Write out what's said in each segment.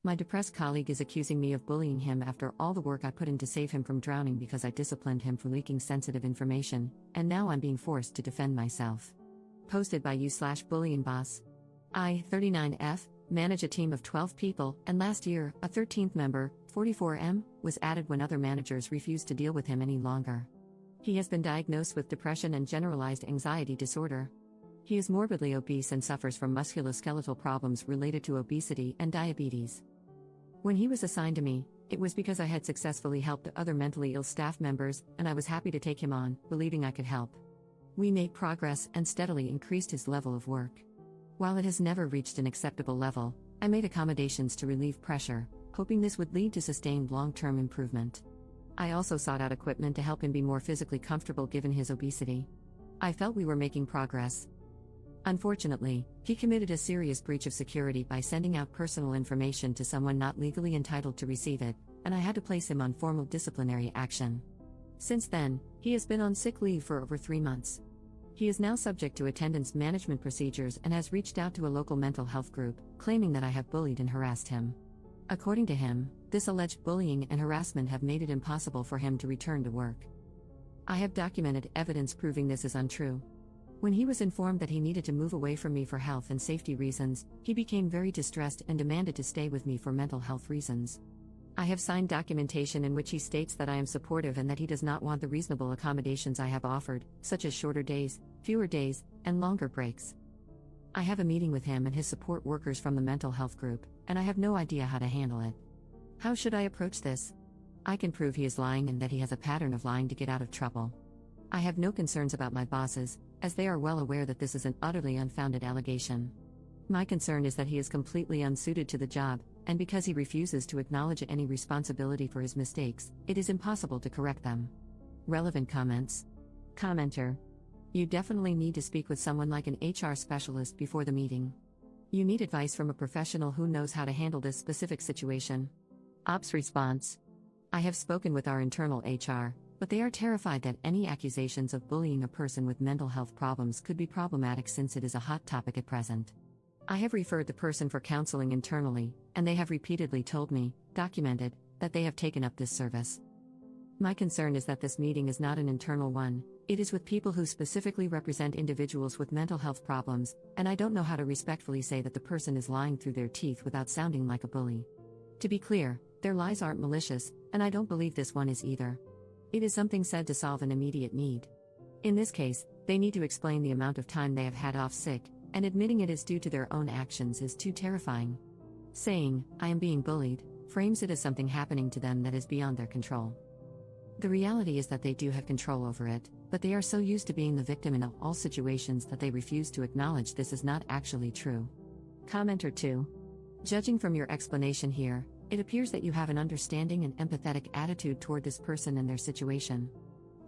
My depressed colleague is accusing me of bullying him after all the work I put in to save him from drowning because I disciplined him for leaking sensitive information, and now I'm being forced to defend myself. Posted by you/bullying boss. I, 39F, manage a team of 12 people, and last year, a 13th member, 44M, was added when other managers refused to deal with him any longer. He has been diagnosed with depression and generalized anxiety disorder. He is morbidly obese and suffers from musculoskeletal problems related to obesity and diabetes. When he was assigned to me, it was because I had successfully helped other mentally ill staff members, and I was happy to take him on, believing I could help. We made progress and steadily increased his level of work. While it has never reached an acceptable level, I made accommodations to relieve pressure, hoping this would lead to sustained long-term improvement. I also sought out equipment to help him be more physically comfortable given his obesity. I felt we were making progress. Unfortunately, he committed a serious breach of security by sending out personal information to someone not legally entitled to receive it, and I had to place him on formal disciplinary action. Since then, he has been on sick leave for over 3 months. He is now subject to attendance management procedures and has reached out to a local mental health group, claiming that I have bullied and harassed him. According to him, this alleged bullying and harassment have made it impossible for him to return to work. I have documented evidence proving this is untrue. When he was informed that he needed to move away from me for health and safety reasons, he became very distressed and demanded to stay with me for mental health reasons. I have signed documentation in which he states that I am supportive and that he does not want the reasonable accommodations I have offered, such as shorter days, fewer days, and longer breaks. I have a meeting with him and his support workers from the mental health group, and I have no idea how to handle it. How should I approach this? I can prove he is lying and that he has a pattern of lying to get out of trouble. I have no concerns about my bosses, as they are well aware that this is an utterly unfounded allegation. My concern is that he is completely unsuited to the job, and because he refuses to acknowledge any responsibility for his mistakes, it is impossible to correct them. Relevant comments. Commenter. You definitely need to speak with someone like an HR specialist before the meeting. You need advice from a professional who knows how to handle this specific situation. Ops response. I have spoken with our internal HR, but they are terrified that any accusations of bullying a person with mental health problems could be problematic since it is a hot topic at present. I have referred the person for counseling internally, and they have repeatedly told me, documented, that they have taken up this service. My concern is that this meeting is not an internal one, it is with people who specifically represent individuals with mental health problems, and I don't know how to respectfully say that the person is lying through their teeth without sounding like a bully. To be clear, their lies aren't malicious, and I don't believe this one is either. It is something said to solve an immediate need. In this case, they need to explain the amount of time they have had off sick, and admitting it is due to their own actions is too terrifying. Saying, I am being bullied, frames it as something happening to them that is beyond their control. The reality is that they do have control over it, but they are so used to being the victim in all situations that they refuse to acknowledge this is not actually true. Commenter 2. Judging from your explanation here, it appears that you have an understanding and empathetic attitude toward this person and their situation.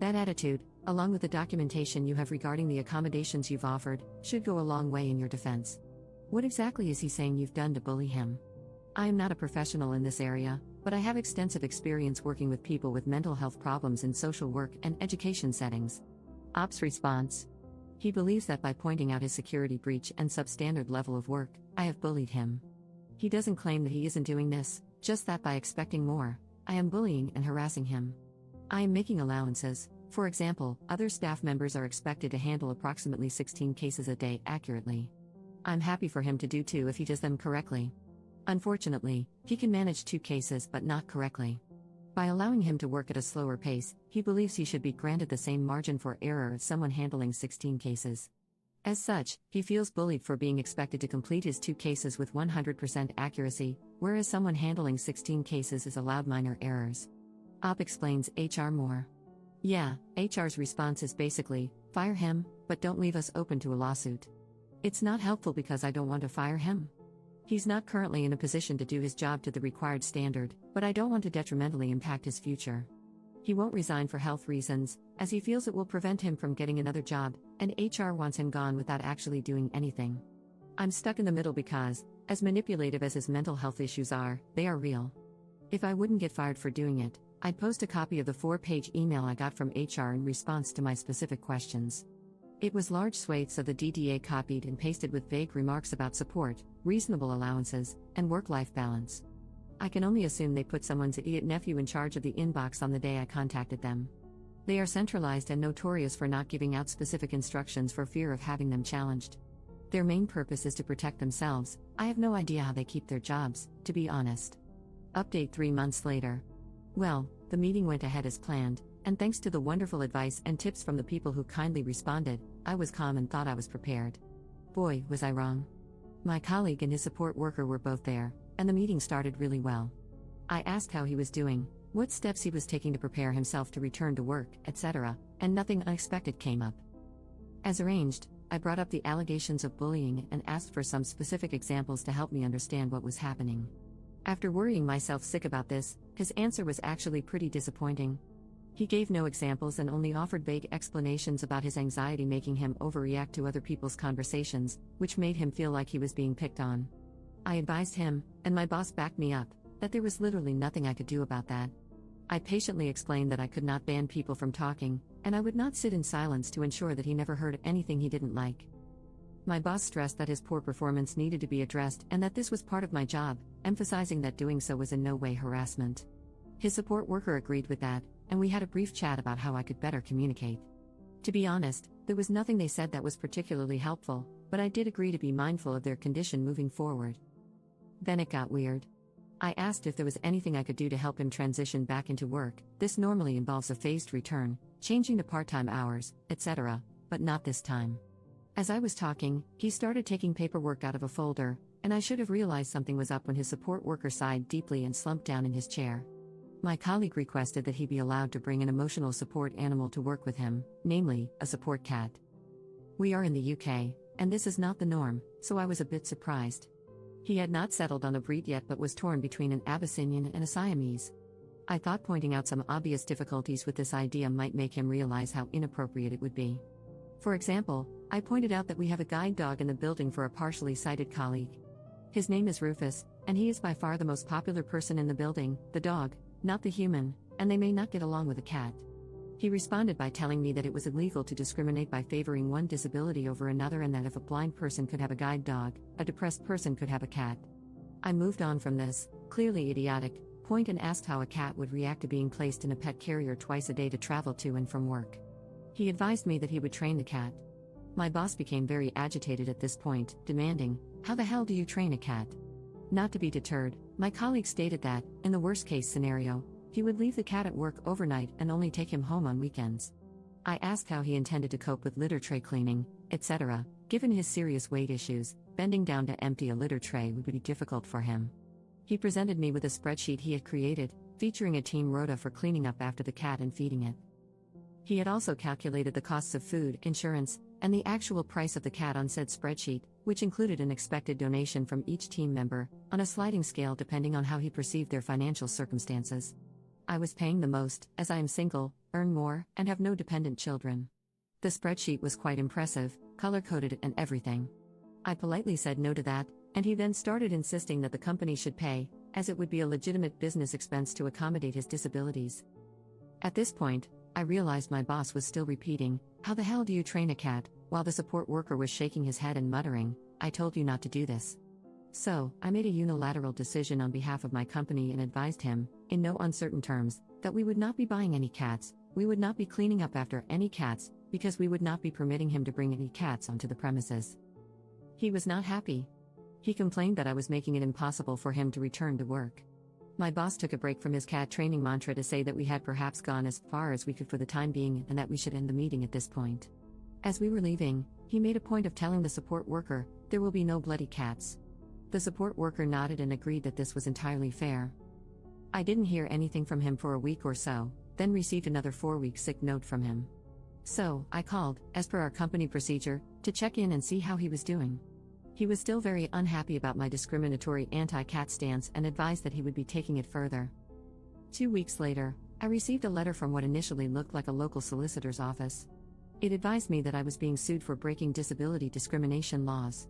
That attitude, along with the documentation you have regarding the accommodations you've offered, should go a long way in your defense. What exactly is he saying you've done to bully him? I am not a professional in this area, but I have extensive experience working with people with mental health problems in social work and education settings. Ops response. He believes that by pointing out his security breach and substandard level of work, I have bullied him. He doesn't claim that he isn't doing this, just that by expecting more, I am bullying and harassing him. I am making allowances. For example, other staff members are expected to handle approximately 16 cases a day accurately. I'm happy for him to do too if he does them correctly. Unfortunately, he can manage 2 cases but not correctly. By allowing him to work at a slower pace, he believes he should be granted the same margin for error as someone handling 16 cases. As such, he feels bullied for being expected to complete his 2 cases with 100% accuracy, whereas someone handling 16 cases is allowed minor errors. Op explains HR more. Yeah, HR's response is basically, fire him, but don't leave us open to a lawsuit. It's not helpful because I don't want to fire him. He's not currently in a position to do his job to the required standard, but I don't want to detrimentally impact his future. He won't resign for health reasons, as he feels it will prevent him from getting another job, and HR wants him gone without actually doing anything. I'm stuck in the middle because, as manipulative as his mental health issues are, they are real. If I wouldn't get fired for doing it, I'd post a copy of the 4-page email I got from HR in response to my specific questions. It was large swathes of the DDA copied and pasted with vague remarks about support, reasonable allowances, and work-life balance. I can only assume they put someone's idiot nephew in charge of the inbox on the day I contacted them. They are centralized and notorious for not giving out specific instructions for fear of having them challenged. Their main purpose is to protect themselves. I have no idea how they keep their jobs, to be honest. Update 3 months later. Well, the meeting went ahead as planned, and thanks to the wonderful advice and tips from the people who kindly responded, I was calm and thought I was prepared. Boy, was I wrong. My colleague and his support worker were both there, and the meeting started really well. I asked how he was doing, what steps he was taking to prepare himself to return to work, etc., and nothing unexpected came up. As arranged, I brought up the allegations of bullying and asked for some specific examples to help me understand what was happening. After worrying myself sick about this, his answer was actually pretty disappointing. He gave no examples and only offered vague explanations about his anxiety making him overreact to other people's conversations, which made him feel like he was being picked on. I advised him, and my boss backed me up, that there was literally nothing I could do about that. I patiently explained that I could not ban people from talking, and I would not sit in silence to ensure that he never heard anything he didn't like. My boss stressed that his poor performance needed to be addressed and that this was part of my job, emphasizing that doing so was in no way harassment. His support worker agreed with that, and we had a brief chat about how I could better communicate. To be honest, there was nothing they said that was particularly helpful, but I did agree to be mindful of their condition moving forward. Then it got weird. I asked if there was anything I could do to help him transition back into work. This normally involves a phased return, changing to part-time hours, etc., but not this time. As I was talking, he started taking paperwork out of a folder, and I should have realized something was up when his support worker sighed deeply and slumped down in his chair. My colleague requested that he be allowed to bring an emotional support animal to work with him, namely, a support cat. We are in the UK, and this is not the norm, so I was a bit surprised. He had not settled on a breed yet but was torn between an Abyssinian and a Siamese. I thought pointing out some obvious difficulties with this idea might make him realize how inappropriate it would be. For example, I pointed out that we have a guide dog in the building for a partially sighted colleague. His name is Rufus, and he is by far the most popular person in the building, the dog, not the human, and they may not get along with a cat. He responded by telling me that it was illegal to discriminate by favoring one disability over another and that if a blind person could have a guide dog, a depressed person could have a cat. I moved on from this, clearly idiotic, point and asked how a cat would react to being placed in a pet carrier twice a day to travel to and from work. He advised me that he would train the cat. My boss became very agitated at this point, demanding, "How the hell do you train a cat?" Not to be deterred, my colleague stated that, in the worst-case scenario, he would leave the cat at work overnight and only take him home on weekends. I asked how he intended to cope with litter tray cleaning, etc. Given his serious weight issues, bending down to empty a litter tray would be difficult for him. He presented me with a spreadsheet he had created, featuring a team rota for cleaning up after the cat and feeding it. He had also calculated the costs of food, insurance, and the actual price of the cat on said spreadsheet, which included an expected donation from each team member, on a sliding scale depending on how he perceived their financial circumstances. I was paying the most, as I am single, earn more, and have no dependent children. The spreadsheet was quite impressive, color-coded and everything. I politely said no to that, and he then started insisting that the company should pay, as it would be a legitimate business expense to accommodate his disabilities. At this point, I realized my boss was still repeating, "How the hell do you train a cat?" while the support worker was shaking his head and muttering, "I told you not to do this." So, I made a unilateral decision on behalf of my company and advised him, in no uncertain terms, that we would not be buying any cats, we would not be cleaning up after any cats, because we would not be permitting him to bring any cats onto the premises. He was not happy. He complained that I was making it impossible for him to return to work. My boss took a break from his cat training mantra to say that we had perhaps gone as far as we could for the time being and that we should end the meeting at this point. As we were leaving, he made a point of telling the support worker, "There will be no bloody cats." The support worker nodded and agreed that this was entirely fair. I didn't hear anything from him for a week or so, then received another 4-week sick note from him. So, I called, as per our company procedure, to check in and see how he was doing. He was still very unhappy about my discriminatory anti-cat stance and advised that he would be taking it further. 2 weeks later, I received a letter from what initially looked like a local solicitor's office. It advised me that I was being sued for breaking disability discrimination laws.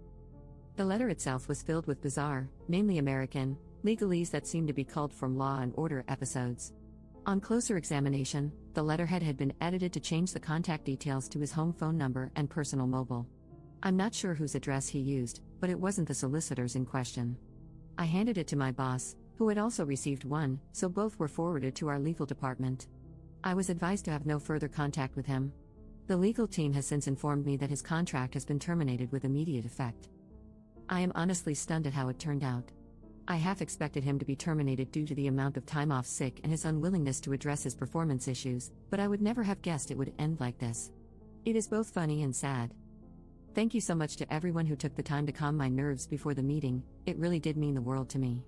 The letter itself was filled with bizarre, mainly American, legalese that seemed to be culled from Law and Order episodes. On closer examination, the letterhead had been edited to change the contact details to his home phone number and personal mobile. I'm not sure whose address he used, but it wasn't the solicitor's in question. I handed it to my boss, who had also received one, so both were forwarded to our legal department. I was advised to have no further contact with him. The legal team has since informed me that his contract has been terminated with immediate effect. I am honestly stunned at how it turned out. I half expected him to be terminated due to the amount of time off sick and his unwillingness to address his performance issues, but I would never have guessed it would end like this. It is both funny and sad. Thank you so much to everyone who took the time to calm my nerves before the meeting, it really did mean the world to me.